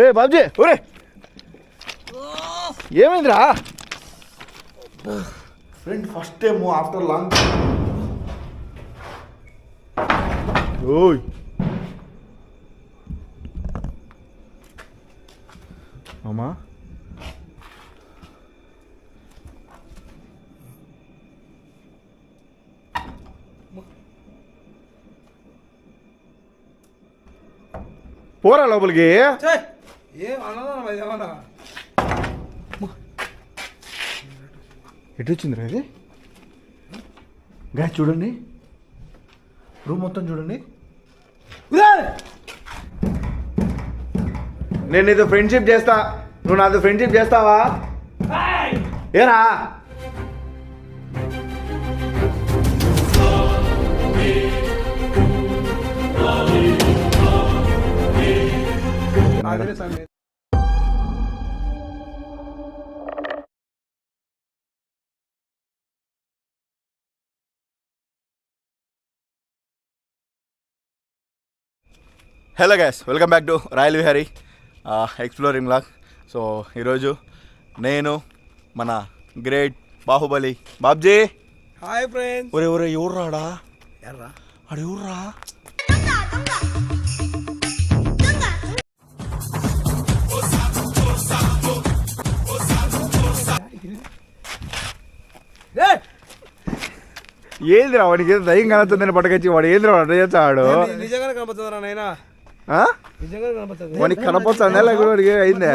ఏ బాబ్జీ ఒరే ఏమైందిరా friend first time after long ఓయ్ అమ్మా పోరా లోపలికి ఎటు వచ్చిందిరా ఇది గా చూడండి రూమ్ మొత్తం చూడండి నేను నీతో ఫ్రెండ్షిప్ చేస్తా నువ్వు నాతో ఫ్రెండ్షిప్ చేస్తావా ఏరా hello guys welcome back to royal Vihari exploring vlog. So ఈరోజు నేను మన great Baahubali Babji. Hi friends. ఒరే ఒరే ఎవరు రాడా ఆడు ఎవర్రా? ఏందిరా వాడికి ఏదో దయ్యం కనొస్తుందని పట్టుకొచ్చి వాడు ఏందిరా వాడు చేస్తాడు? నిజంగానే కనపడుతుందా నాయనా? నిజంగానే కనపడుతుంది. వాడికి కనపడుతుందా లేకపోతే వాడికి అయిందా?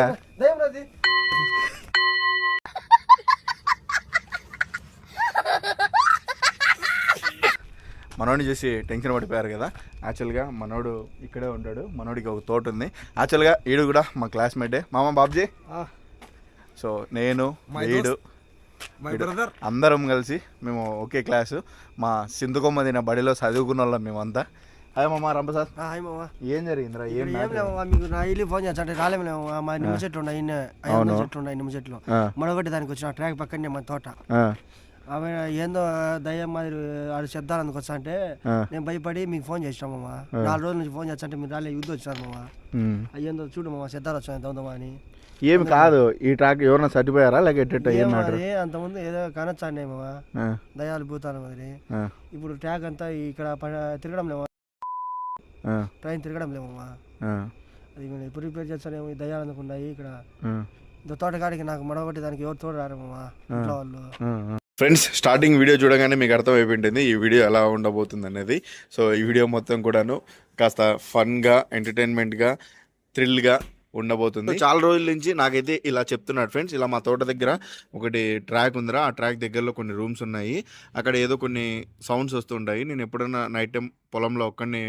మనోడిని చూసి టెన్షన్ పడిపోయారు కదా. యాక్చువల్గా మనోడు ఇక్కడే ఉంటాడు, మనోడికి ఒక తోట ఉంది. యాక్చువల్గా ఈడు కూడా మా క్లాస్మేటే మామ బాబ్జీ. సో నేను వీడు అందరం కలిసి మేము ఒకే క్లాసు, మా సింధుకొమ్మ తిన బడిలో చదువుకున్న వాళ్ళం మేమంతా. హాయ్ మామ రంపసాద్. హాయ్ మామ. ఏం జరిగిందిరా? ఏం మీకు నా ఇల్లు ఫోన్ చేస్తా రాలేము. మా నిమ్మ చెట్లు ఉన్నాయి, చెట్లు ఉన్నాయి, నిమ్మ చెట్లు మనొకటి దానికి వచ్చిన ట్రాక్ పక్కనే మన తోట. ఆమె ఏందో దయ్యం మాదిరి ఆడు శబ్దాలు అందుకు వచ్చా అంటే నేను భయపడి మీకు ఫోన్ చేసినా మామ. 4 రోజుల నుంచి ఫోన్ చేస్తా అంటే మీరు రాలే యుద్ధం వచ్చినారు మామ. అయ్యేందో చూడు మామ శబ్దాలు వచ్చాయి దొందమా అని. ఏమి కాదు ఈ ట్రాక్ ఎవరన్నా చచ్చిపోయారా లేక అంతకుముందు ఏదో కనొచ్చాండి మామ దయాలు భూతాలు మాదిరి. ఇప్పుడు ట్రాక్ అంతా ఇక్కడ తిరగడం లేవు, ట్రైన్ తిరగడం లేమమ్మా. అది ఎప్పుడు రిపేర్ చేస్తానేమో ఈ దయాలు అనుకున్నాయి. ఇక్కడ తోటకాడికి నాకు మడవబట్టి దానికి ఎవరు తోడు రారమ్మా ఇంట్లో వాళ్ళు. ఫ్రెండ్స్ స్టార్టింగ్ వీడియో చూడగానే మీకు అర్థమైపోయింది ఈ వీడియో ఎలా ఉండబోతుంది అనేది. సో ఈ వీడియో మొత్తం కూడాను కాస్త ఫన్గా, ఎంటర్టైన్మెంట్గా, థ్రిల్గా ఉండబోతుంది. చాలా రోజుల నుంచి నాకైతే ఇలా చెప్తున్నాడు ఫ్రెండ్స్, ఇలా మా తోట దగ్గర ఒకటి ట్రాక్ ఉందిరా, ఆ ట్రాక్ దగ్గరలో కొన్ని రూమ్స్ ఉన్నాయి, అక్కడ ఏదో కొన్ని సౌండ్స్ వస్తుంటాయి. నేను ఎప్పుడైనా నైట్ టైం పొలంలో ఒక్కడిని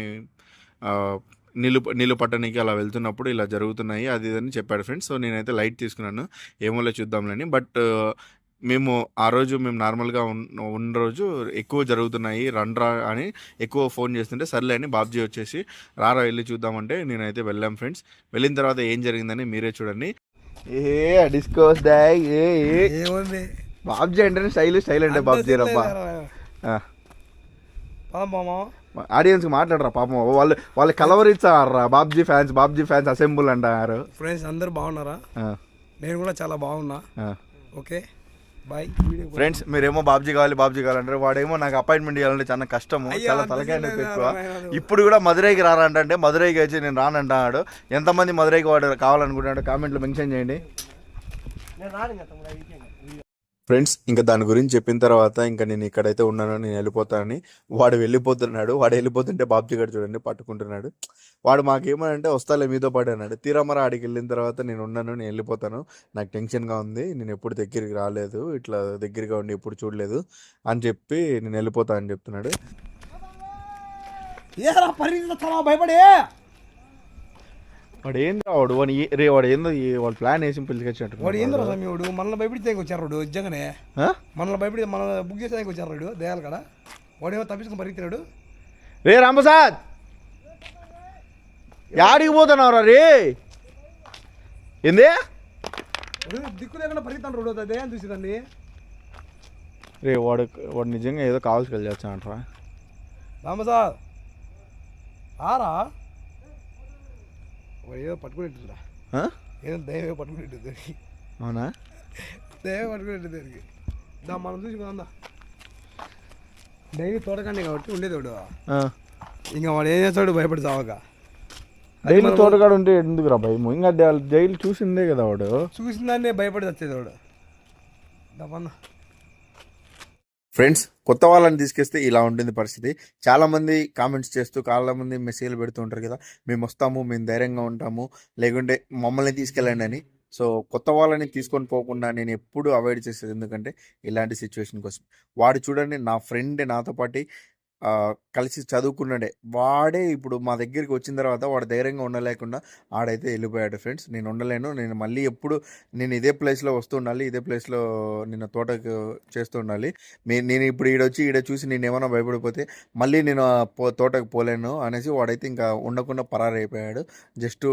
నీళ్ళు పట్టడానికి అలా వెళ్తున్నప్పుడు ఇలా జరుగుతున్నాయి అది ఇదని చెప్పాడు ఫ్రెండ్స్. సో నేనైతే లైట్ తీసుకున్నాను, ఏమోలే చూద్దాంలేని. బట్ మేము నార్మల్గా ఉన్న రోజు ఎక్కువ జరుగుతున్నాయి రండ్రా అని ఎక్కువ ఫోన్ చేస్తుంటే సర్లే అని బాబ్జీ వచ్చేసి రారా వెళ్ళి చూద్దామంటే నేనైతే వెళ్ళాం ఫ్రెండ్స్. వెళ్ళిన తర్వాత ఏం జరిగిందని మీరే చూడండి. డిస్కోస్ బాబ్జీ అంటే స్టైల్ అంటే బాబ్జీ రబ్బా. ఆడియన్స్ మాట్లాడరా పాపం, వాళ్ళు కలవరిచ్చారా బాబ్జీ ఫ్యాన్స్ అసెంబుల్ అంటారు. ఫ్రెండ్స్ అందరు బాగున్నారా? నేను కూడా చాలా బాగున్నా. Okay bye friends. మీరేమో బాబ్జీ కావాలంటారు, వాడేమో నాకు అపాయింట్మెంట్ ఇవ్వాలంటే చాలా కష్టము, చాలా తలకాయ నొప్పి ఎక్కువ. ఇప్పుడు కూడా మధురైకి రారంటే మధురైకి వచ్చి నేను రానంటున్నాడు. ఎంతమంది మధురైకి వాడు కావాలనుకుంటున్నాడు కామెంట్లో మెన్షన్ చేయండి ఫ్రెండ్స్. ఇంకా దాని గురించి చెప్పిన తర్వాత ఇంకా నేను ఇక్కడైతే ఉన్నాను, నేను వెళ్ళిపోతానని వాడు వెళ్ళిపోతుంటే బాబ్జీ గారు చూడండి పట్టుకుంటున్నాడు. వాడు మాకేమనంటే వస్తాలే మీతో పాటు అన్నాడు. తీరమరా ఆడికి వెళ్ళిన తర్వాత నేను వెళ్ళిపోతాను, నాకు టెన్షన్గా ఉంది, నేను ఎప్పుడు దగ్గరికి రాలేదు, ఇట్లా దగ్గరగా ఉండి ఎప్పుడు చూడలేదు అని చెప్పి నేను వెళ్ళిపోతా అని చెప్తున్నాడు. భయపడే వాడు ఏంద్రా వాడు ఏందో వాడు ప్లాన్ వేసి పిలిచినట్టు వాడు ఏంద్రా సమీవుడు మనల్ని భయపడితే వచ్చారు వాడు నిజంగానే మనల్ని భయపడి మన బుక్ చేసేదానికి వచ్చారు వాడు దయాలు కదా. వాడేమో తప్పించుకుని పరిగెత్తాడు. రే రాంప్రసాద్ యాడికి పోతున్నావురా రే? ఏంది దిక్కు లేకుండా పరిగెత్తాను రోడ్డు దయాన్ని చూసేదాన్ని. రే వాడు నిజంగా ఏదో కావాల్సి వెళ్ళి చేస్తానంటారా? రాంప్రసాద్ ఆరా వాడు ఏదో పట్టుకునేట్టురా. ఆ? ఏదో దైవే పట్టుకునేది దానికి, అవునా? దైవే పట్టుకునేది దానికి. దా మనం చూసి పోదా డైలీ తోటకండి కాబట్టి ఉండేదోడు. ఆ. ఇంకా వాడు ఏం చేస్తాడు భయపడి చావక. డైలీ తోటగాడు ఉంటే ఎందుకు రా భయం? ఇంకా డైలీ చూసిందే కదా వాడు. చూసిన దాన్నే భయపడి వచ్చేది వాడు. దమ్మన్నా ఫ్రెండ్స్, కొత్త వాళ్ళని తీసుకొస్తే ఇలా ఉంటుంది పరిస్థితి. చాలా మంది కామెంట్స్ చేస్తూ చాలా మంది మెసేజ్లు పెడుతూ ఉంటారు కదా, మేము వస్తాము, మేము ధైర్యంగా ఉంటాము, లేకుంటే మమ్మల్ని తీసుకెళ్ళండి అని. సో కొత్త వాళ్ళని తీసుకొని పోకుండా నేను ఎప్పుడు అవాయిడ్ చేసేది ఎందుకంటే ఇలాంటి సిచ్యువేషన్ కోసం. వాడు చూడండి, నా ఫ్రెండ్ నాతో పాటు కలిసి చదువుకున్నాడే, వాడే ఇప్పుడు మా దగ్గరికి వచ్చిన తర్వాత వాడు ధైర్యంగా ఉండలేకుండా ఆడైతే వెళ్ళిపోయాడు. ఫ్రెండ్స్, నేను ఉండలేను, నేను మళ్ళీ ఎప్పుడు నేను ఇదే ప్లేస్లో వస్తూ ఉండాలి, ఇదే ప్లేస్లో నేను తోటకు చేస్తూ ఉండాలి. నేను ఇప్పుడు ఈడ చూసి నేను ఏమైనా భయపడిపోతే మళ్ళీ నేను తోటకు పోలేను అనేసి వాడైతే ఇంకా ఉండకుండా పరారైపోయాడు. జస్ట్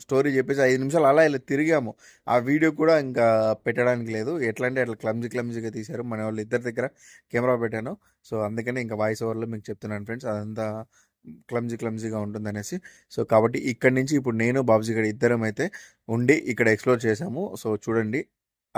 స్టోరీ చెప్పేసి 5 నిమిషాలు అలా ఇలా తిరిగాము. ఆ వీడియో కూడా ఇంకా పెట్టడానికి లేదు. ఎట్లా అంటే అట్లా క్లమ్జీగా తీశారు. మన వాళ్ళు ఇద్దరి దగ్గర కెమెరా పెట్టాను. సో అందుకని ఇంకా వాయిస్ ఓవర్లో మీకు చెప్తున్నాను ఫ్రెండ్స్, అదంతా క్లమ్జీగా ఉంటుందనేసి. సో కాబట్టి ఇక్కడి నుంచి ఇప్పుడు నేను బాబ్జీ గడి ఇద్దరం అయితే ఉండి ఇక్కడ ఎక్స్ప్లోర్ చేసాము. సో చూడండి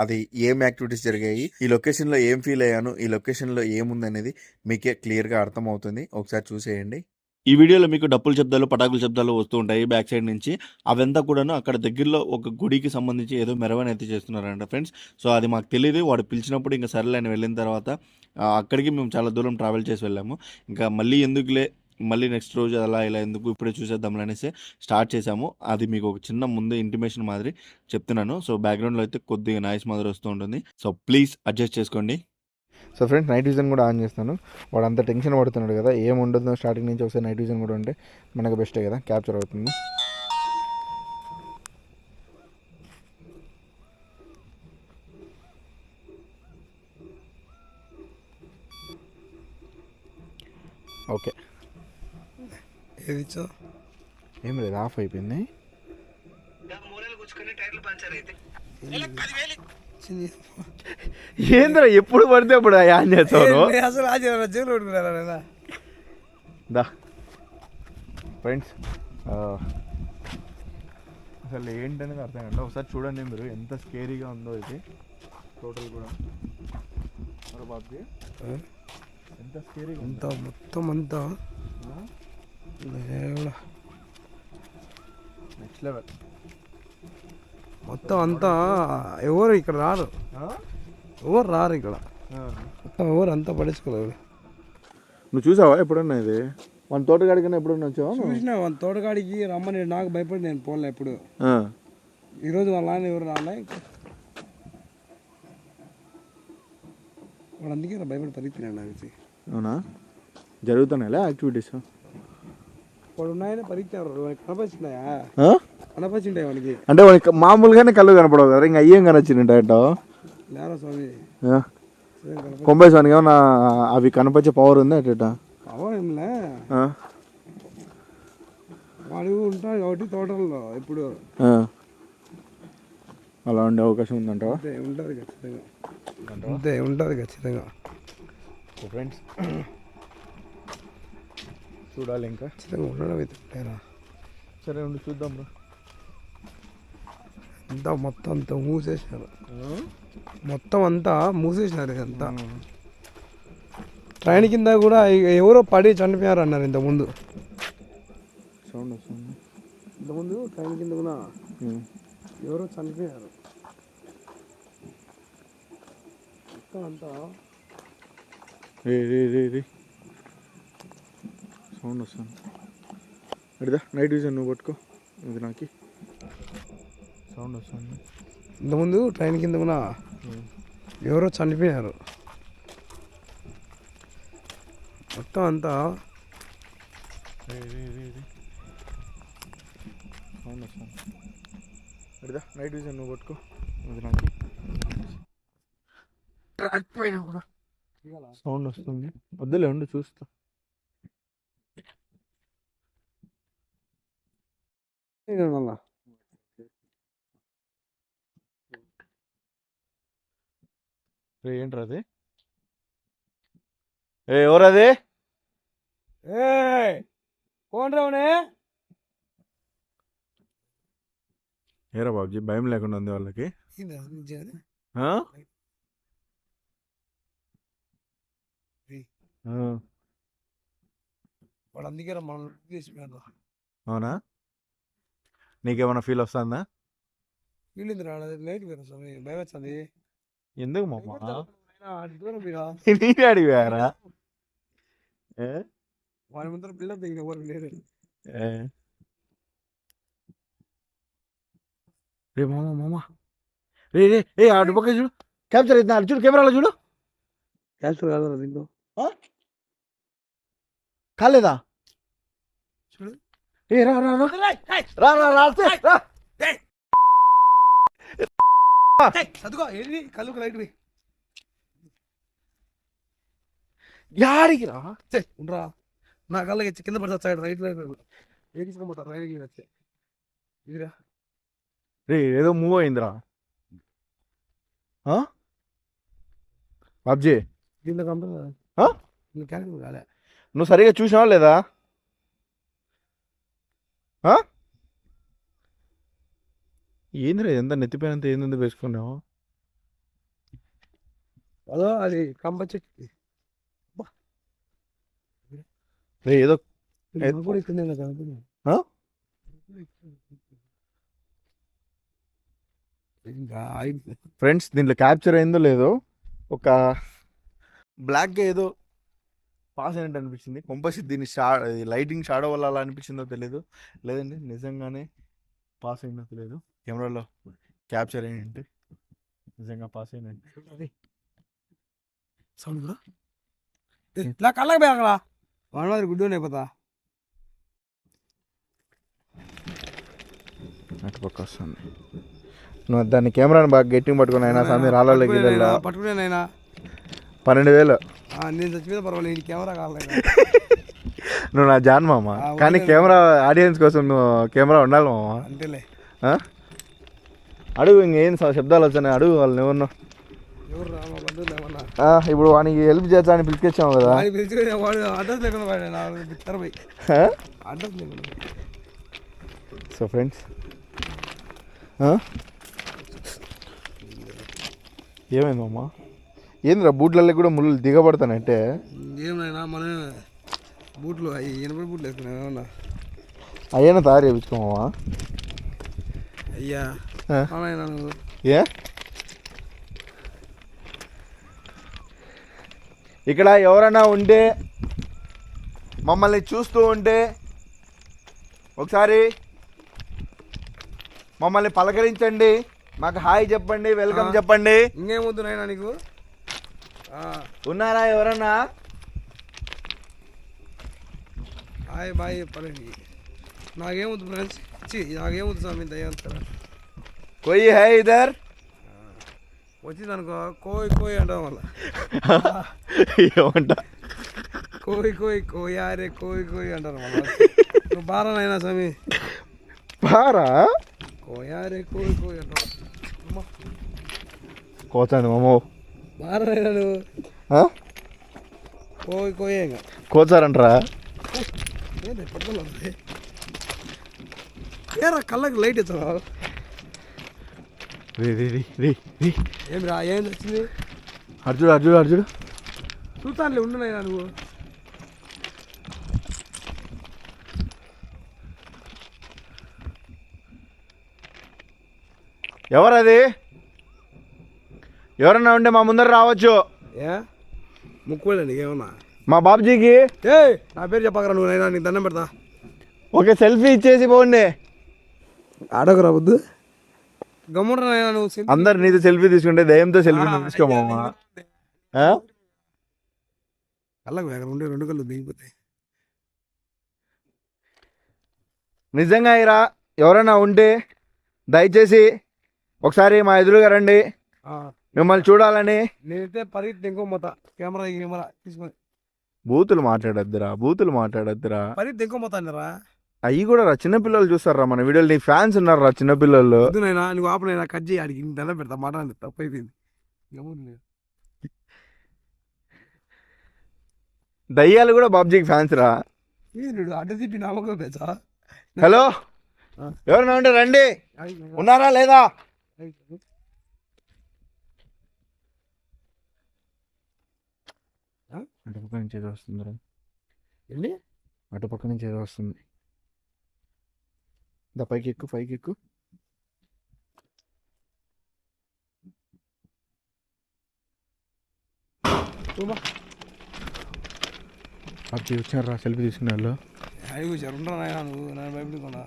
అది ఏం యాక్టివిటీస్ జరిగాయి, ఈ లొకేషన్లో ఏం ఫీల్ అయ్యాను, ఈ లొకేషన్లో ఏముంది అనేది మీకే క్లియర్గా అర్థమవుతుంది. ఒకసారి చూసేయండి. ఈ వీడియోలో మీకు డప్పుల శబ్దాలు, పటాకుల శబ్దాలు వస్తూ ఉంటాయి బ్యాక్ సైడ్ నుంచి. అవంతా కూడాను అక్కడ దగ్గరలో ఒక గుడికి సంబంధించి ఏదో మెరవని అయితే చేస్తున్నారంట ఫ్రెండ్స్. సో అది మాకు తెలియదు. వాడు పిలిచినప్పుడు ఇంకా సరేలే అని వెళ్ళిన తర్వాత అక్కడికి మేము చాలా దూరం ట్రావెల్ చేసి వెళ్ళాము. ఇంకా మళ్ళీ ఎందుకులే, మళ్ళీ నెక్స్ట్ రోజు అలా ఇలా ఎందుకు, ఇప్పుడే చూసేద్దాం అనేసి స్టార్ట్ చేసాము. అది మీకు ఒక చిన్న ముందు ఇంటిమేషన్ మాదిరి చెప్తున్నాను. సో బ్యాక్గ్రౌండ్లో అయితే కొద్దిగా నాయిస్ మాదిరి వస్తూ ఉంటుంది. సో ప్లీజ్ అడ్జస్ట్ చేసుకోండి. సో ఫ్రెండ్స్, నైట్ విజన్ కూడా ఆన్ చేస్తాను. వాడు అంత టెన్షన్ పడుతున్నాడు కదా, ఏం ఉండదు స్టార్టింగ్ నుంచి ఒకసారి నైట్ విజన్ కూడా ఉంటే మనకు బెస్టే కదా, క్యాప్చర్ అవుతుంది. ఓకే, ఏది ఏం లేదు, ఆఫ్ అయిపోయింది. ఏంద్రా ఎప్పుడు పడితే అప్పుడు ఆన్ చేస్తాను. అసలు జైలు దా ఫ్రెండ్స్, అసలు ఏంటనేది అర్థం కాదు. ఒకసారి చూడండి మీరు ఎంత స్కేరీగా ఉందో ఇది టోటల్ కూడా. బాబు ఎంత స్కేరీగా అంతా మొత్తం అంతా నెక్స్ట్ లెవెల్. మొత్తం అంతా ఎవరు ఇక్కడ రారు, ఎవరు రారు ఇక్కడ, మొత్తం ఎవరు అంతా పడేసుకోలేదు. నువ్వు చూసావా ఎప్పుడన్నా ఇది? మన తోటగాడికైనా ఎప్పుడన్నా వచ్చావా? చూసినా వాళ్ళ తోటగాడికి రమ్మని నాకు భయపడి నేను పోలే ఎప్పుడు. ఈరోజు వాళ్ళ నాన్న ఎవరు రాలే, వాడు అందుకే భయపడి పరిగెత్తినాడు నాకు. అవునా? జరుగుతున్నాయా యాక్టివిటీస్? వాడు ఉన్నాయని పరిగెత్తారు, కనపరిచినాయా? కనపరిచింటాయి వానికి. అంటే వానికి మామూలుగానే కళ్ళు కనపడవు కదా, ఇంకా అయ్యేం కనొచ్చినట్ట లేరా స్వామి, కొంబై స్వామికి ఏమన్నా అవి కనపరిచే పవర్ ఉందా అట? పవర్ ఏంలే, వాడు ఉంటాడు కాబట్టి తోటల్లో ఇప్పుడు అలా ఉండే అవకాశం ఉందంటావా? ఉంటుంది ఖచ్చితంగా, అంతే ఉంటుంది ఖచ్చితంగా. ఫ్రెండ్స్ చూడాలి, ఇంకా ఖచ్చితంగా ఉండడం అయితే ఉంటారా. సరే ఉండి చూద్దాం రా. అంతా మొత్తం అంతా మూసేసినారు, మొత్తం అంతా మూసేసినారు. ఇదంతా ట్రైన్ కింద కూడా ఎవరో పడి చనిపోయారు అన్నారు ఇంతకుముందు. సౌండ్ వస్తుంది ఇంతకుముందు ట్రైన్ కింద కూడా ఎవరో చనిపోయారు. మొత్తం అంతా సౌండ్ వస్తుంది. అడిదా నైట్ విజన్ నువ్వు పట్టుకో, ఇది నాకు సౌండ్ వస్తుంది. ఇంతకుముందు ట్రైన్ కింద కూడా ఎవరో చనిపోయారు. మొత్తం అంతా సౌండ్ వస్తుంది. అడిదా నైట్ విజన్ నువ్వు పట్టుకో, ఇది నాకు ట్రాక్ పైన కూడా సౌండ్ వస్తుంది. వద్దులే ఉండి చూస్తా. ఏంట్రా అది? ఎవరది? కోన్ రావునే ఏరా బాబుజీ భయం లేకుండా ఉంది వాళ్ళకి. ఆ? వాడు అందుకే మనం చేసిపోయాను. అవునా? నీకేమైనా ఫీల్ వస్తుందా? వీళ్ళింది రాడు లేట్ పోయినా స్వామి భయం వచ్చింది. ఎందుకు మామ? దూరం పోయినా నేనే అడిగారా? వాడి ముందర బిల్డప్ దిగిన ఎవరు లేరు. రే మామ రే రే ఏ అటు పక్క చూడు, క్యాప్చర్ అవుతుంది అటు చూడు, కెమెరాలో చూడు. క్యాన్సర్ కాదు దీంట్లో కాలేదా? చూడు. ఏ రా రా రా రా రా రా రా. చదువుకో ఏంటి కళ్ళుకు లైట్ పోయి యాడికి రా? ఉండరా నా కళ్ళకి కింద పడతా సైడ్ రైట్ లైట్ ఏకించుకోపోతారు రైట్ వచ్చే ఇదిరా. రే ఏదో మూవ్ అయిందిరా బాబ్జీ. దీంట్లో ఆ? కంపెనీ క్యాన్సర్ కాలే. నువ్వు సరిగా చూసినావా లేదా? ఏందిరా ఎంత నెత్తిపోయినంత ఏంది వేసుకున్నావు? అదో అది కంప చెట్టు రే ఏదో కూడా ఇక్కడ కంపెనీ. ఆ? ఇంకా ఫ్రెండ్స్ దీంట్లో క్యాప్చర్ అయిందో లేదో, ఒక బ్లాక్గా ఏదో పాస్ అయినట్టు అనిపించింది. కొంపసి దీని లైటింగ్ షాడో వల్ల అలా అనిపించిందో తెలియదు. లేదండి నిజంగానే పాస్ అయినట్టు లేదు. కెమెరాలో క్యాప్చర్ అయ్యింటే నిజంగా పాస్ అయినట్టు. సౌండ్ కూడా ఇలా కళ్ళకి పోయి అక్కడ వాడి మాదిరి గుడ్డు అయిపోతా. అటు పక్క వస్తుంది. నువ్వు దాన్ని కెమెరాని బాగా గట్టిగా పట్టుకుని అయినా స్వామి రాళ్ళ గిద్దల్లో పట్టుకునేనైనా 12,000. నేను చచ్చిపోతే పర్వాలేదు కెమెరా కావాలి. నువ్వు నా జాన్ మామ, కానీ కెమెరా ఆడియన్స్ కోసం నువ్వు కెమెరా ఉండాలి మామ. అంతేలే. అడుగు ఇంకేం శబ్దాలు వచ్చాయి, అడుగు వాళ్ళని ఎవరినో. ఎవరు రా మా బంధువులు ఏమన్నా ఇప్పుడు వానికి హెల్ప్ చేస్తా అని పిలిపించాము కదా. వాడు అడ్రస్ లేకుండా పోయి అడ్రస్ లేకుండా. సో ఫ్రెండ్స్ ఏమైందమ్మా? ఏందిరా బూట్లలో కూడా ముళ్ళు దిగబడతానంటే? ఏమైనా మనం బూట్లు అవి ఎనభై బూట్లు వేసుకున్నాం ఏమన్నా అయ్యా తయారు చేయించుకోమా? అయ్యా నువ్వు ఏ ఇక్కడ ఎవరైనా ఉంటే మమ్మల్ని చూస్తూ ఉంటే ఒకసారి మమ్మల్ని పలకరించండి, మాకు హాయ్ చెప్పండి, వెల్కమ్ చెప్పండి. ఇంకేమొద్దు నాయనా నీకు? ఉన్నారా ఎవరన్నా? హాయ్ బాయ్ చెప్పండి. నాకేమొద్దు ఫ్రెండ్స్, నాకేమొద్దు స్వామి దయ్యాలు. కోయి హై ఇదర్ వచ్చింది అనుకో కోయి కోయి అంటాం వల్ల ఏమంట కోయి కోయి కోయారే కోయి కోయి అంటారు మళ్ళీ. నువ్వు బారానైనా స్వామి బారా కోయారే కోయి కోయి అంటావు. కోచండి మామో, బారానైనా నువ్వు కోయి కోయే ఇంకా కోచారంటరా. ఏంటి పట్టుకోలేదు ఏరా కళ్ళకి లైట్ ఇస్తావా? ఏమి రా ఏం వచ్చింది? అర్జుడు చూస్తానులే ఉండునైనా నువ్వు. ఎవరది? ఎవరన్నా ఉంటే మా ముందర రావచ్చు. ఏ ముక్కులేండి ఏమన్నా మా బాబుజీకి ఏ నా పేరు చెప్పకరా నువ్వు నైనా నీకు దండం పెడతా. ఒక సెల్ఫీ ఇచ్చేసి పోండి. ఆడకురా వద్దు గమ్మునైనా నువ్వు. అందరు నీతో సెల్ఫీ తీసుకుంటే దయ్యంతో సెల్ఫీ తీసుకోమా? కళ్ళకు వేగం ఉండే 2 కళ్ళు దిగిపోతాయి. నిజంగా ఇరా ఎవరైనా ఉంటే దయచేసి ఒకసారి మా ఎదురుగా రండి, మిమ్మల్ని చూడాలని. నేనైతే పరిగెత్తి ఇంకో మొత్తం కెమెరా తీసుకొని. బూతులు మాట్లాడద్దురా పరిగెత్తి ఇంకో మొత్తం రా. అవి కూడా రా చిన్నపిల్లలు చూస్తారా మన వీడియోలు. నీ ఫ్యాన్స్ ఉన్నారు రా చిన్నపిల్లలు. వద్దునైనా నువ్వు ఆపనైనా కట్ చేయి, ఆడికి దండం పెడతా. మాట తప్పు అయిపోయింది. దయ్యాలు కూడా బాబ్జీకి ఫ్యాన్స్ రా. అడ్డ తిప్పి నమ్మకం పెచ్చా. హలో ఎవరైనా ఉంటే రండి. ఉన్నారా లేదా? అటుపక్క నుంచి ఏదో వస్తుంది. ఏంటి అటుపక్క నుంచి ఏదో వస్తుంది. పైకి ఎక్కు, పైకి ఎక్కు. అది వచ్చారు రా సెల్ఫీ తీసుకునే వాళ్ళు.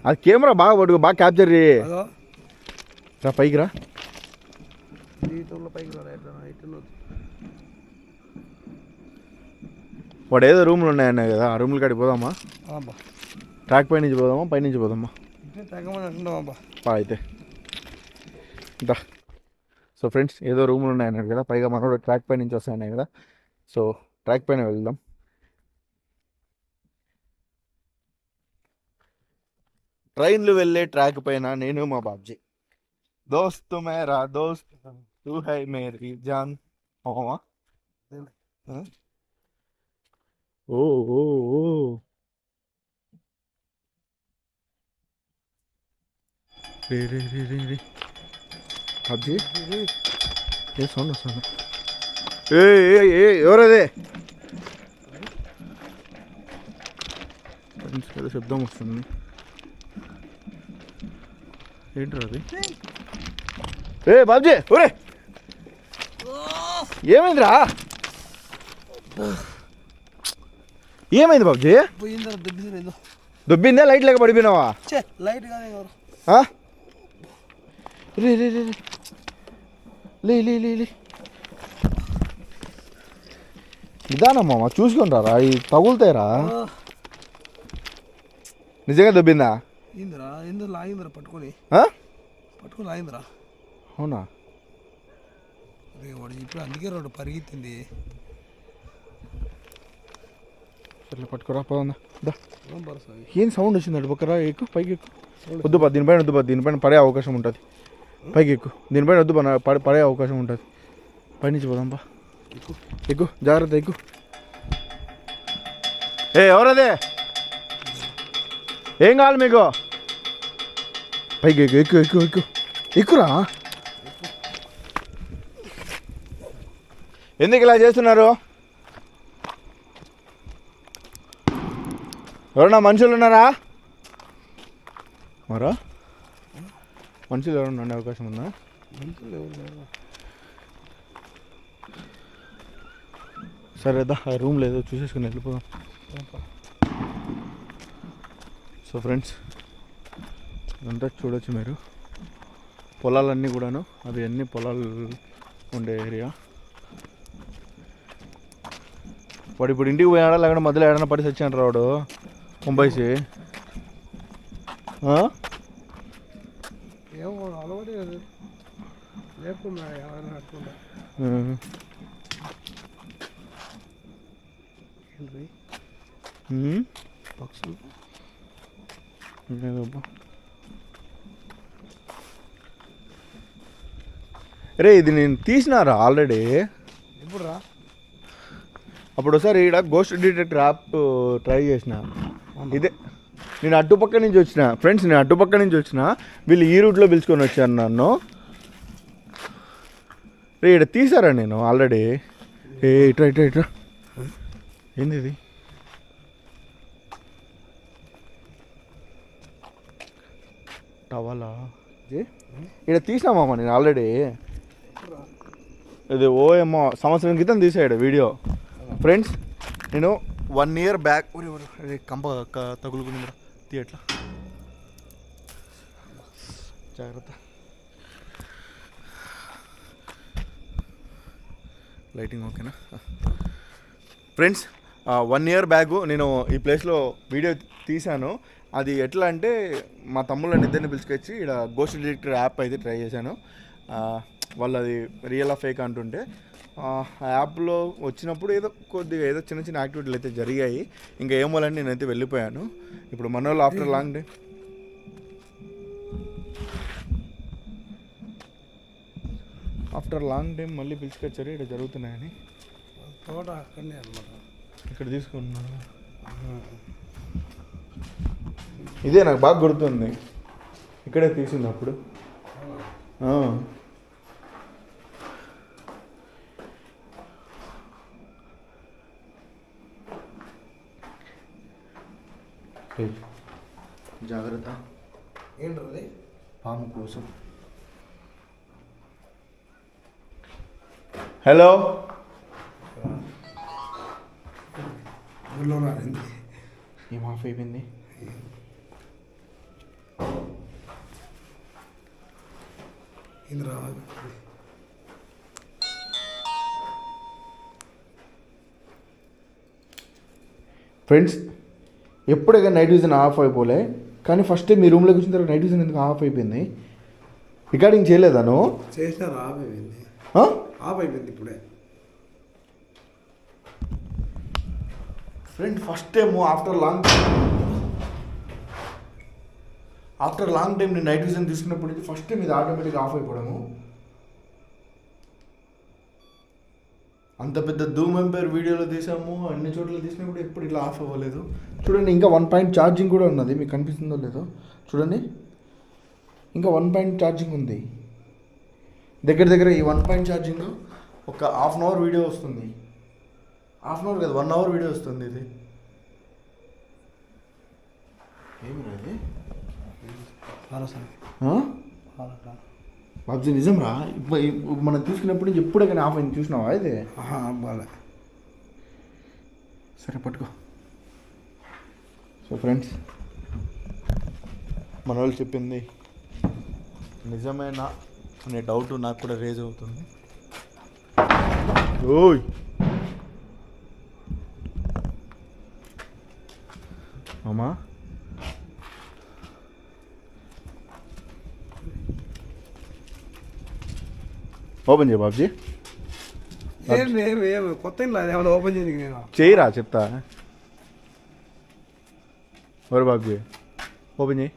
అది కెమెరా బాగా పట్టుకో, బాగా క్యాప్చర్ చేయి. రా పైకి రా. వాడు ఏదో రూమ్లు ఉన్నాయన్నాయి కదా, ఆ రూమ్లు కాడికి పోదామా? ట్రాక్ పై నుంచి పోదామా, పైనుంచి పోదామా? అయితే ఇంత. సో ఫ్రెండ్స్, ఏదో రూమ్లు ఉన్నాయన్నారు కదా, పైగా మనోడు ట్రాక్ పై నుంచి వస్తాయన్నాయి కదా, సో ట్రాక్ పైన వెళ్దాం. ట్రైన్లు వెళ్ళే ట్రాక్ పైన నేను మా బాబ్జీ. దోస్త్ మేరా దోస్త్ తూ హై మేరీ జాన్. ఓమా ఓ ఓ ఓ రే రే రే రే రే బాబ్జీ, ఏ సౌండ్ వస్తుంది? ఏ ఎవరదే? ఏదో శబ్దం వస్తుంది. ఏంట్రా అది? ఏ బాబ్జీ, ఒరే ఏమైందిరా? ఏమైంది బాబ్జీ? దొబ్బిందా? లైట్ లేక పడిపోయినావా? లైట్ రే రే రే లే లే లే లే నిదానమ్మా, చూసుకొని రారా, అవి తగులుతాయిరా. నిజంగా దొబ్బిందా? పట్టుకొని లాగిందిరా. అవునా? వాడు ఇప్పుడు అందుకే రోడ్డు పరిగెత్తింది. సరే పట్టుకోరా, పోదా. ఏం సౌండ్ వచ్చింది అటు పక్కరా? ఎక్కువ పైకి ఎక్కువ. వద్దు బా, దీనిపైన వద్దు బా, దీనిపైన పడే అవకాశం ఉంటుంది. పైకి ఎక్కువ, దీనిపైన వద్దు బా, పడే అవకాశం ఉంటుంది. పైనుంచి పోదాం బా. ఎక్కువ ఎక్కువ, జాగ్రత్త ఎక్కువ. ఎవరదే? ఏం కావాలి మీకు? పైకి ఎక్కువ ఎక్కువ ఎక్కువ ఎక్కువ ఎక్కురా. ఎందుకు ఇలా చేస్తున్నారు? ఎవరన్నా మనుషులు ఉన్నారా? మరా మనుషులు ఎవరన్నా ఉండే అవకాశం ఉందా? సరేదా, ఆ రూమ్ లేదో చూసేసుకుని వెళ్ళిపోదాం. సో ఫ్రెండ్స్, ఇదంతా చూడొచ్చు మీరు. పొలాలన్నీ కూడాను, అవి అన్ని పొలాలు ఉండే ఏరియా. వాడు ఇప్పుడు ఇంటికి పోయాడా, లేకుండా మధ్యలో ఏడన్నా పడి చచ్చాడు రాడు ముంబైసి. రే, ఇది నేను తీసినారా ఆల్రెడీ. ఇప్పుడు రా, అప్పుడు ఒకసారి ఇక్కడ గోస్ట్ డిటెక్టర్ యాప్ ట్రై చేసిన. ఇదే నేను అటుపక్క నుంచి వచ్చిన ఫ్రెండ్స్, నేను అటుపక్క నుంచి వచ్చిన, వీళ్ళు ఈ రూట్లో పిలుచుకొని వచ్చాను నన్ను. రే ఇక్కడ తీసారా నేను ఆల్రెడీ. ఇట్రా ఇట్రా ఇట్రా. ఏంది ఇది? టవాలా? ఇక్కడ తీసినామా నేను ఆల్రెడీ. ఇది ఓఎమ్మో సంవత్సరం క్రితం తీసాడు వీడియో. ఫ్రెండ్స్, నేను 1 year బ్యాక్ కంప తగులుకుని తీయట్లా, జాగ్రత్త. లైటింగ్ ఓకేనా? ఫ్రెండ్స్, 1 year బ్యాక్ నేను ఈ ప్లేస్లో వీడియో తీశాను. అది ఎట్లా అంటే, మా తమ్ముళ్ళని ఇద్దరిని పిలుచుకొచ్చి ఇక్కడ గోస్ట్ డిటెక్టర్ యాప్ అయితే ట్రై చేశాను. వాళ్ళు అది రియల్ ఫేక్ అంటుంటే, ఆ యాప్లో వచ్చినప్పుడు కొద్దిగా చిన్న చిన్న యాక్టివిటీలు అయితే జరిగాయి. ఇంకా ఏమోలని నేనైతే వెళ్ళిపోయాను. ఇప్పుడు మన వాళ్ళు ఆఫ్టర్ లాంగ్ టైం మళ్ళీ పిలుచుకొచ్చారు. ఇక్కడ జరుగుతున్నాయని ఇక్కడ తీసుకున్నాను. ఇదే నాకు బాగా గుర్తుంది. ఇక్కడే తీసింది అప్పుడు. జాగ్రత్త, ఏంటి పాము కోసం. హలో, ఏం ఆఫ్ అయిపోయింది? ఫ్రెండ్స్, ఎప్పుడైనా నైట్ విజన్ ఆఫ్ అయిపోలే, కానీ ఫస్ట్ మీ రూమ్లోకి వచ్చిన తర్వాత నైట్ విజన్ ఎందుకు ఆఫ్ అయిపోయింది? రికార్డింగ్ చేయలేదా నువ్వు? చేసినారు, ఆఫ్ అయిపోయింది. ఆఫ్ అయిపోయింది ఇప్పుడే. Friend, first time after long time నేను నైట్ విజన్ తీసుకున్నప్పుడు నుంచి ఫస్ట్ టైం ఇది ఆటోమేటిక్గా ఆఫ్ అయిపోవడము. అంత పెద్ద ధూమ్ ఎంపైర్ వీడియోలో తీసాము, అన్ని చోట్ల తీసినప్పుడు ఎప్పుడు ఇట్లా ఆఫ్ అవ్వలేదు. చూడండి, ఇంకా 1 పాయింట్ ఛార్జింగ్ కూడా ఉన్నది. మీకు కనిపిస్తుందో లేదో చూడండి, ఇంకా 1 పాయింట్ ఛార్జింగ్ ఉంది. దగ్గర ఈ 1 పాయింట్ ఛార్జింగ్ ఒక హాఫ్ అన్ అవర్ వీడియో వస్తుంది. హాఫ్ అన్ అవర్ కదా, 1 అవర్ వీడియో వస్తుంది. ఇది ఏమి రాది బాబ్జీ, నిజం రా. మనం తీసుకున్నప్పుడు నుంచి ఎప్పుడే కానీ ఆఫ్ అయింది, చూసినావా? ఇది బాగా. సరే, పట్టుకో. సో ఫ్రెండ్స్, మన వాళ్ళు చెప్పింది నిజమేనా అనే డౌట్ నాకు కూడా రేజ్ అవుతుంది. ఓయ్ మామా, ఓపెన్ చేయ బాబ్జీ. కొత్త ఇంట్లో ఓపెన్ చేయడానికి నేను చేయరా, చెప్తా. ఓరే బాబ్జీ, ఓపెన్ చేయి.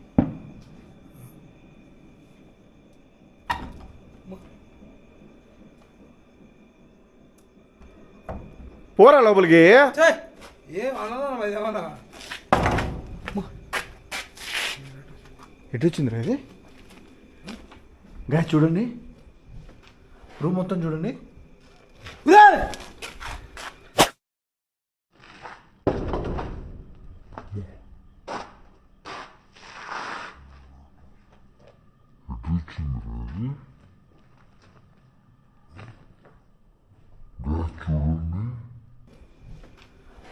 పోరా లోపలికి. ఎటు వచ్చిందిరా ఇది? గా చూడండి, రూమ్ మొత్తం చూడండి.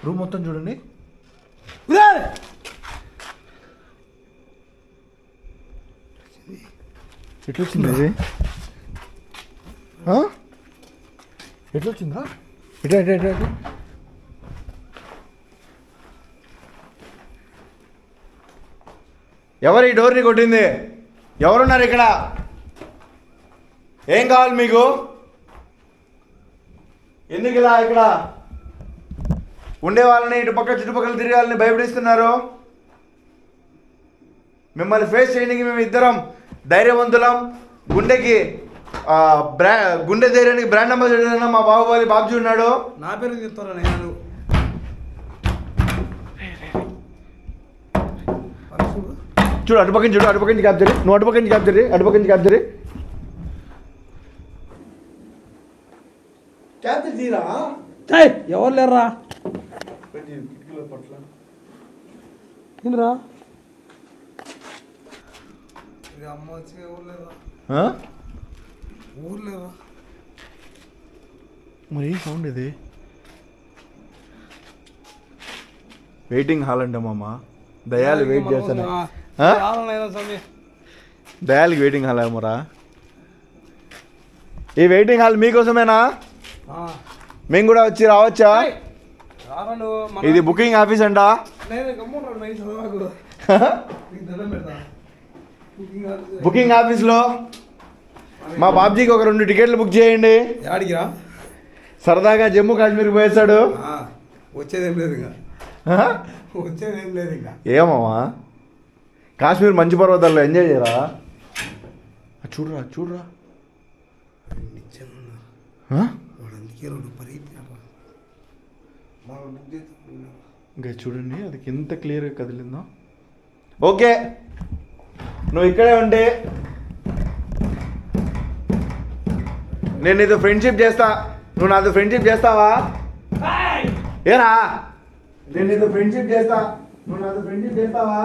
రూమ్ మొత్తం చూడండి. ఎట్లా వచ్చింది అది? ఎట్లా వచ్చిందా? ఎట్లా ఎవరు ఈ డోర్ని కొట్టింది? ఎవరున్నారు ఇక్కడ? ఏం కావాలి మీకు? ఎందుకు ఇలా ఇక్కడ ఉండే వాళ్ళని, ఇటు పక్క చుట్టుపక్కల తిరిగే వాళ్ళని భయపడిస్తున్నారు? మిమ్మల్ని ఫేస్ చేయడానికి మేము ఇద్దరం ధైర్యవంతులం. గుండె ధైర్యానికి బ్రాండ్ అంబాసిడర్ మా బాహుబలి బాబ్జీ ఉన్నాడు. నా పేరు చెప్తారా నేను? చూడు, అటుపక్కని చూడు, అటుపక్కని క్యాప్చర్. నువ్వు అటుపక్కని క్యాప్చర్, అటుపక్కని క్యాప్చర్. క్యాప్చర్ తీరా? ఎవరు లేరా? తినరా? అమ్మ వచ్చి ఊర్లేరా? మరి ఏం సౌండ్ ఇది? వెయిటింగ్ హాల్ అంటే మామ, దయాలు వెయిట్ చేస్తాను. దయాలకి వెయిటింగ్ హాల్ ఏమోరా? ఈ వెయిటింగ్ హాల్ మీకోసమేనా? మేము కూడా వచ్చి రావచ్చా? ఇది బుకింగ్ ఆఫీస్ అంట. బుకింగ్ ఆఫీస్లో మా బాబ్జీకి ఒక 2 టికెట్లు బుక్ చేయండి. అడిగిరా? సరదాగా జమ్మూ కాశ్మీర్కి పోయేస్తాడు. వచ్చేదేం లేదు ఇంకా. వచ్చేదేం లేదు ఇంకా. ఏమమ్మా, కాశ్మీర్ మంచు పర్వతాల్లో ఎంజాయ్ చేయరా? చూడరా చూడరా. ఇంకా చూడండి, అది ఎంత క్లియర్గా కదిలిందో. ఓకే, నువ్వు ఇక్కడే ఉంటే నేను నీతో ఫ్రెండ్షిప్ చేస్తా, నువ్వు నాతో ఫ్రెండ్షిప్ చేస్తావా? ఏరా నేను నీతో ఫ్రెండ్షిప్ చేస్తా, నువ్వు నాతో ఫ్రెండ్షిప్ చేస్తావా?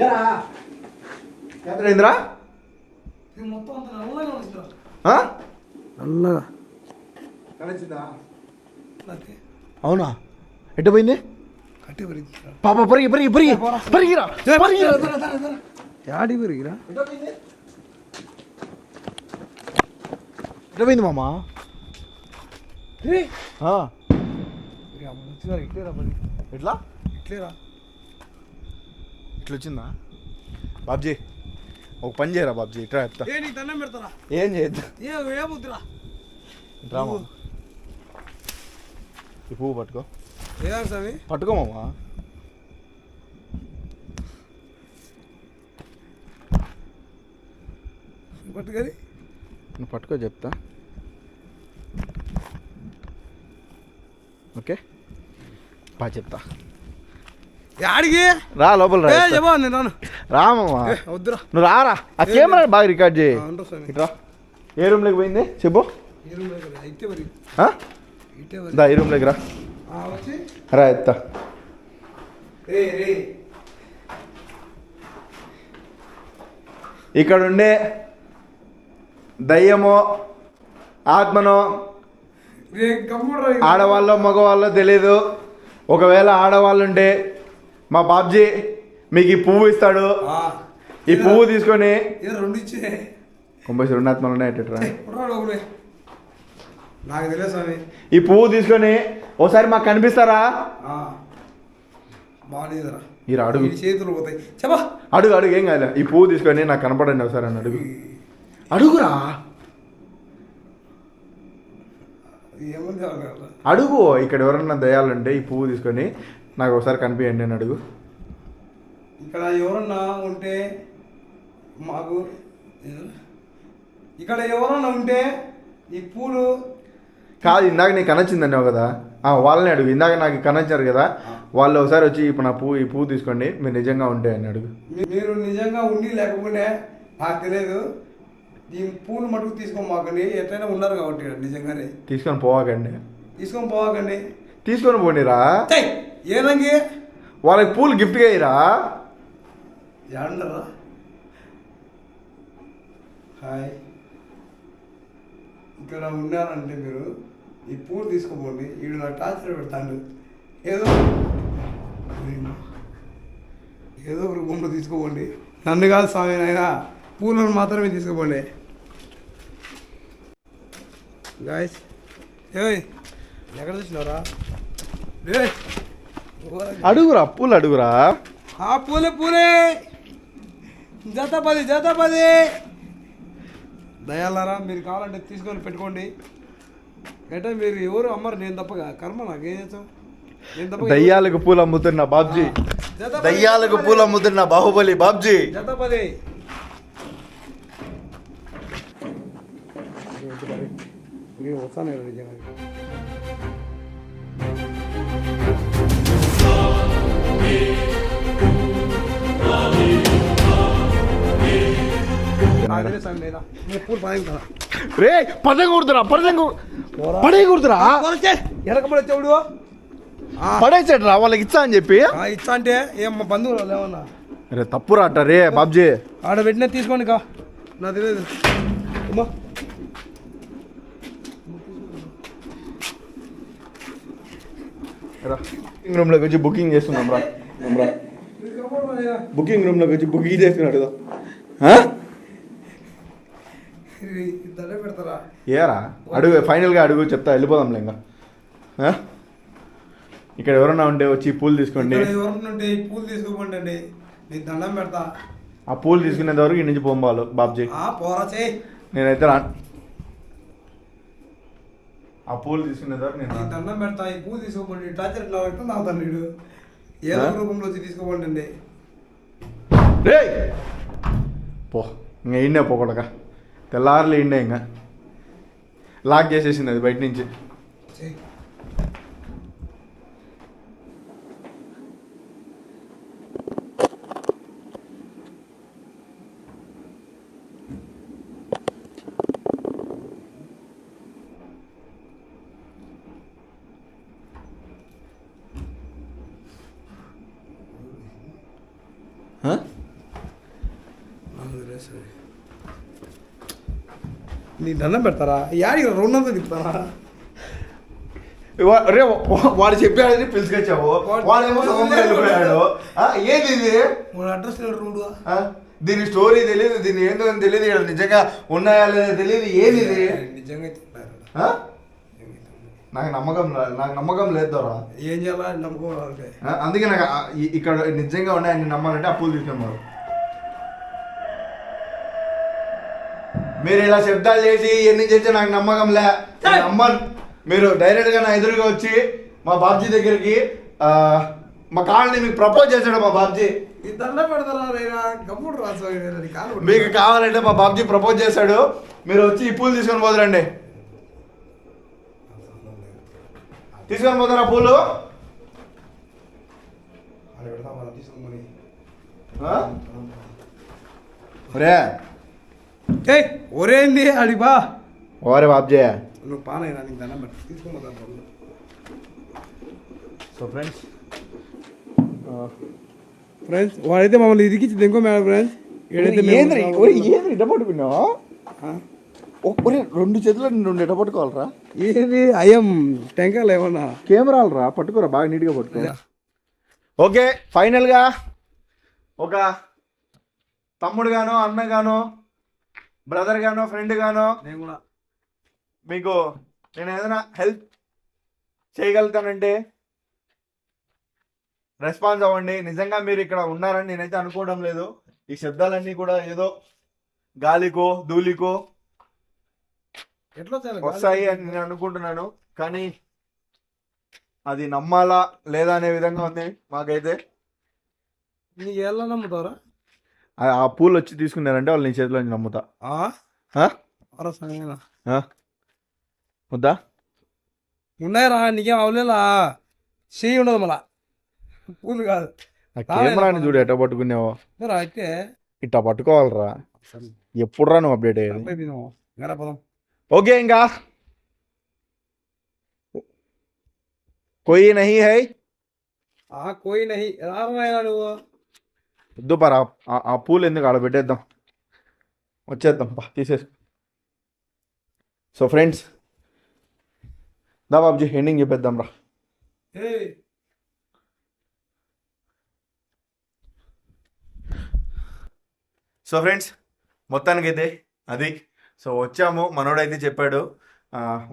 ఏరా ఎంతైందిరా? కలిసిందా? అవునా? ఎట్టు పోయింది? పాప పరిగి పరిగి పరిగి పరిగిరా యాడి పెరిగిరా ఎట్టు పోయింది మామ? ఎట్లా ఇట్లేరా ఇట్లా వచ్చిందా? బాబ్జీ ఒక పని చేయరా బాబ్జీ, ఇట్లా చెప్తా. ఏ నీకు దండం పెడతారా? ఏం చేయొద్దు, ఏ బుద్ధిరా ఇట్లా మామ. ఈ పువ్వు పట్టుకో, ఏ స్వామి పట్టుకో మామ. పట్టుకొని నువ్వు పట్టుకో చెప్తా. ఓకే బా చెప్తా. యాడికి రా లోపల రా, చెప్పా నేను రాను. రా మామ. వద్దురా నువ్వు రారా, ఆ కెమెరా బాగా రికార్డ్ చేయి. అంటారు స్వామి. ఇట్రా. ఏ రూమ్లోకి పోయింది చెప్పు. ఈ రూమ్ అయితే మరి ఆ? ఇటే మరి దా ఈ రూమ్లోకి రా. వచ్చి రా ఎత్తా. రే రే ఇక్కడ ఉండే దయ్యమో ఆత్మనో రే కంప్యూటర్ ఆడవాళ్ళో మగవాళ్ళో తెలీదు. ఒకవేళ ఆడవాళ్ళు ఉంటే మా బాబ్జీ మీకు ఈ పువ్వు ఇస్తాడు. ఈ పువ్వు తీసుకొని ఏదో రెండు ఇచ్చే 92 ఆత్మలు ఉన్నాయి ఎట్లా నాకు తెలియదు స్వామి. ఈ పువ్వు తీసుకొని ఒకసారి మాకు కనిపిస్తారా? బాగాలేదురా ఈ అడుగు చేతులు పోతాయి చెప్పా. అడుగు అడుగు ఏం కాదు. ఈ పువ్వు తీసుకొని నాకు కనపడండి ఒకసారి అని అడుగు. అడుగురా ఏముంది అడుగు. ఇక్కడ ఎవరన్నా దయాలుంటే ఈ పువ్వు తీసుకొని నాకు ఒకసారి కనిపించండి అని అడుగు. ఇక్కడ ఎవరన్నా ఉంటే మాకు ఇక్కడ ఎవరన్నా ఉంటే ఈ పూలు కాదు, ఇందాక నీకు కనొచ్చిందన్నావు కదా, వాళ్ళని అడుగు. ఇందాక నాకు కనొచ్చారు కదా, వాళ్ళు ఒకసారి వచ్చి ఇప్పుడు నా పువ్వు ఈ పువ్వు తీసుకోండి మీరు నిజంగా ఉంటే అని అడుగు. మీరు నిజంగా ఉండి లేకపోతే నాకు తెలియదు. ఈ పూలు మటుకు తీసుకోమాకండి. ఎట్లయినా ఉన్నారు కాబట్టి నిజంగానే తీసుకొని పోవాకండి. తీసుకొని పోవాకండి. తీసుకొని పోనీరా. ఏదంగి వాళ్ళకి పూలు గిఫ్ట్గా ఇరా. ఏడరా హాయ్ ఇక్కడ ఉన్నారంటే మీరు ఈ పూలు తీసుకోపోండి. వీడు నాకు టార్చర్ పెడతాడు. ఏదో ఏదో ఒక రూపంలో తీసుకోపోండి. నన్ను కాదు స్వామి, నాయన పూలను మాత్రమే తీసుకోపోండి. గాయస్ ఏయ్ ఎక్కడ చూసినారా? అడుగురా పూలు అడుగురా. పూలే పూలే జత 10 దయాలారా మీరు కావాలంటే తీసుకొని పెట్టుకోండి. అంటే మీరు ఎవరు అమ్మరు, నేను తప్పగా కర్మ నాకేం చేస్తాం. నేను తప్ప దయ్యాలకు పూలు అమ్ముతున్నా బాబ్జీ, దయ్యాలకు పూలు అమ్ముతున్నా బాహుబలి బాబ్జీ. జత 10 వస్తాను నిజంగా. రే పడకూడదురా, పడేకూడదురా. ఎనకబడి చెవుడు పడేసాడు వాళ్ళకి ఇచ్చా అని చెప్పి. ఇచ్చా అంటే ఏం మా బంధువులు ఏమన్నా రే తప్పురా అట్ట రే బాబ్జీ. ఆడ పెట్టినా తీసుకోండి కా, నాకు తెలియదు. అమ్మా బుకింగ్ రూమ్లోకి వచ్చి బుకింగ్ చేస్తున్నాం రా. బుకింగ్ రూమ్లోకి వచ్చి బుకింగ్ చేస్తున్నాడు. దండ పెడతారా? ఏరా అడుగు, ఫైనల్గా అడుగు చెప్తా వెళ్ళిపోదాంలే ఇంకా. ఇక్కడ ఎవరన్నా ఉంటే వచ్చి పూలు తీసుకోండి. ఎవరన్నా ఉంటే ఈ పూలు తీసుకోకండి అండి, నీకు దండం పెడతా. ఆ పూలు తీసుకునేంత వరకు ఇంటి నుంచి పోంబాలు బాబ్జీ. పోరా చేయి. నేనైతే రా. ఆ పూలు తీసుకునేంత వరకు నేను దండం పెడతా. ఈ పూలు తీసుకోకండి. టార్చర్ ఎట్లా పెడతా నా తండ్రి ఏదో రూపంలో వచ్చి తీసుకోకండి అండి. రే పో ఇంకా ఇండే పోకూడక, తెల్లారులు ఇండే ఇంకా లాక్ చేసేసింది అది బయట నుంచి. నీ దండం పెడతారా యాడికి 200 తిప్పుతారా రే వాడు చెప్పాడని పిలుచుకొచ్చావు, వాడేమో సొంతంగా వెళ్ళిపోయాడు. ఏది ఇది? మన అడ్రస్ రూడు దీని స్టోరీ తెలియదు, దీని ఏందో అని తెలియదు, ఇక్కడ నిజంగా ఉన్నాయా లేదా తెలియదు. ఏది ఇది? నిజంగా నాకు నమ్మకం లేదు దొరా. ఏం చేయాలి నమ్మకం రాలంటే అందుకే నాకు ఇక్కడ నిజంగా ఉన్నాయని నమ్మాలంటే అప్పులు తీసుకున్నారు. మీరు ఇలా శబ్దాలు చేసి ఎన్ని చేస్తే నాకు నమ్మకంలే, నమ్మను. మీరు డైరెక్ట్ గా నా ఎదురుగా వచ్చి మా బాబ్జీ దగ్గరికి మా కాళ్ళని మీకు ప్రపోజ్ చేశాడు మా బాబ్జీ. ఈ దండం పెడతారా గమ్ముడు రాసు మీకు కావాలంటే మా బాబ్జీ ప్రపోజ్ చేశాడు, మీరు వచ్చి ఈ పూలు తీసుకొని పోదురండి. తీసుకొని పోతారా పూలు? ఒరేంది అడిబా ఓరే బాబ్జీ. నువ్వు పానైనా నీకు దండం పెట్ట తీసుకోపోతా. సో ఫ్రెండ్స్ వాడైతే మమ్మల్ని ఇరికించింది ఇంకో మేడం ఫ్రెండ్స్. పట్టుకున్నావా? రెండు చేతులు రెండు ఎట పట్టుకోవాలరా? ఏది అయ్యం టెంకాయలు ఏమన్నా కెమెరాలు రా, పట్టుకోరా బాగా నీట్గా పట్టుకో. ఓకే, ఫైనల్గా ఒక తమ్ముడు గానో అన్న గానో బ్రదర్ గానో ఫ్రెండ్ గానో నేను కూడా మీకు నేను ఏదైనా హెల్ప్ చేయగలుగుతానంటే రెస్పాన్స్ అవ్వండి. నిజంగా మీరు ఇక్కడ ఉన్నారని నేనైతే అనుకోవడం లేదు. ఈ శబ్దాలన్నీ కూడా ఏదో గాలికో ధూళికో ఎట్లా వస్తాయి అని నేను అనుకుంటున్నాను, కానీ అది నమ్మాలా లేదా అనే విధంగా ఉంది మాకైతే. నీకు ఎలా నమ్ముతారా? ఆ పూలు వచ్చి తీసుకున్నారంటే వాళ్ళు నీ చేతిలో నుంచి నమ్ముతా. వద్దా? ఉన్నాయరా, నీకేం అవలేలా, చెయ్యి ఉండదు మళ్ళా, పూలు కాదు. కెమెరాని చూడు ఎట్ట పట్టుకున్నావో. అయితే ఇట్లా పట్టుకోవాలరా. ఎప్పుడురా నువ్వు అప్డేట్ అయ్యేది? పదం. ఓకే, ఇంకా కోయి నహీ హై. కోయి నహి రారా నువ్వు. వద్దు పరా, ఆ పూలు ఎందుకు ఆడ పెట్టేద్దాం, వచ్చేద్దాం పా, తీసేసుకో. సో ఫ్రెండ్స్, దా బాబ్జీ ఎండింగ్ చెప్పేద్దాం రా. సో ఫ్రెండ్స్, మొత్తానికైతే అది. సో వచ్చాము, మనోడైతే చెప్పాడు,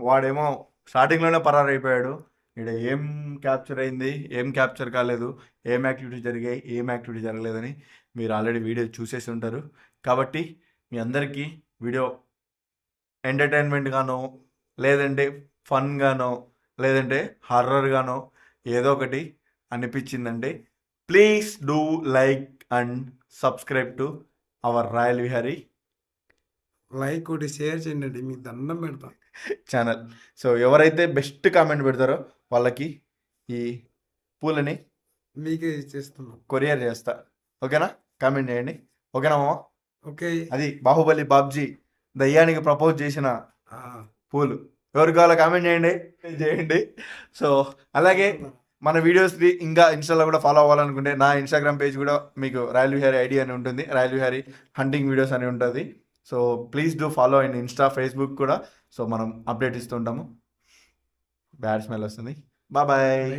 వాడేమో స్టార్టింగ్లోనే పరారు అయిపోయాడు. ఇక్కడ ఏం క్యాప్చర్ అయింది, ఏం క్యాప్చర్ కాలేదు, ఏం యాక్టివిటీ జరిగాయి, ఏం యాక్టివిటీ జరగలేదని మీరు ఆల్రెడీ వీడియో చూసేసి ఉంటారు. కాబట్టి మీ అందరికీ వీడియో ఎంటర్టైన్మెంట్గానో లేదంటే ఫన్గానో లేదంటే హర్రర్గానో ఏదో ఒకటి అనిపించిందంటే please do like and subscribe to our royal Vihari like ఒకటి షేర్ చేయండి, మీకు దండం పెడతా ఛానల్. సో ఎవరైతే బెస్ట్ కామెంట్ పెడతారో వాళ్ళకి ఈ పూలని మీకే చేస్తున్నాం, కొరియర్ చేస్తా. ఓకేనా? కామెంట్ చేయండి. ఓకేనా మామ? ఓకే. అది బాహుబలి బాబ్జీ దయ్యానికి ప్రపోజ్ చేసిన పూలు. ఎవరికి కావాలో కామెంట్ చేయండి. సో అలాగే మన వీడియోస్ని ఇంకా ఇన్స్టాలో కూడా ఫాలో అవ్వాలనుకుంటే నా ఇన్స్టాగ్రామ్ పేజ్ కూడా మీకు రాయల్ విహారీ ఐడి అని ఉంటుంది, రాయల్ విహారీ హంటింగ్ వీడియోస్ అని ఉంటుంది. So please do follow in Insta, Facebook కూడా. సో మనం అప్డేట్ ఇస్తుంటాము. బ్యాడ్ స్మెల్ వస్తుంది. బాయ్.